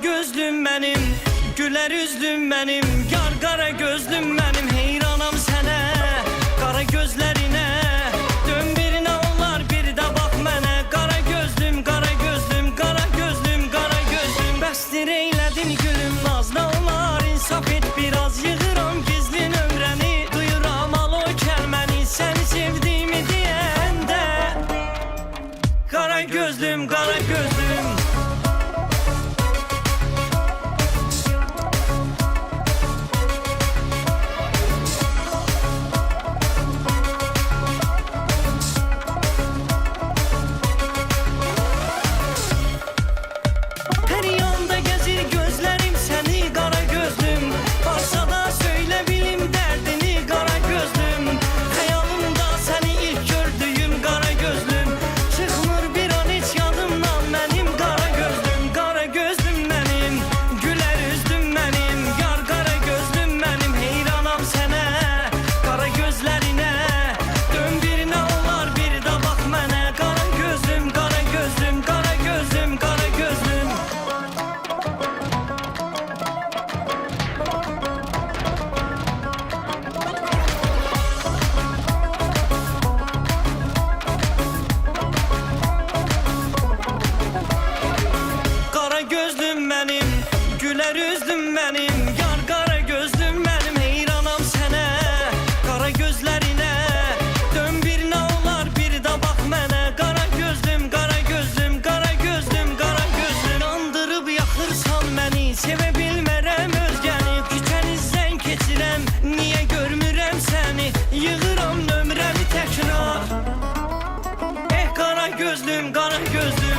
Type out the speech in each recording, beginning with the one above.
gözlüm benim, güler üzlüm benim, yar kara gözlüm benim. Heyranam sənə, qara gözlərine. Dön birinə onlar, bir də bax mənə. Qara gözlüm, qara gözlüm, qara gözlüm, qara gözlüm. Bəsdir eylədin gülüm, nazlı olar, insaf et biraz. Yığıram gizli nömrəni, duyuram al o kəlməni. Səni sevdiyimi deyəndə, qara gözlüm, qara gözlüm. Güler üzlüm benim, yar kara gözlüm benim. Heyranam sənə, qara gözlərine. Dön birinə olar, bir də bax mənə. Qara gözlüm, qara gözlüm, qara gözlüm, qara gözlüm. Andırıb yaxırsan məni, sevə bilmərəm özgəni. Küçənizdən keçirəm, niyə görmürəm səni? Yığıram nömrəmi təkrar. Qara gözlüm, qara gözlüm.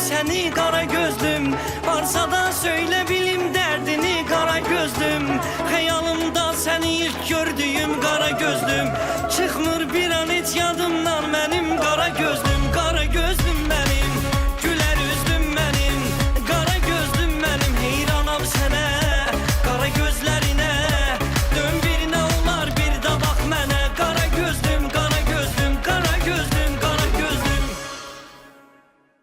Səni qara gözlüm, varsa da söylə bilim dərdini qara gözlüm.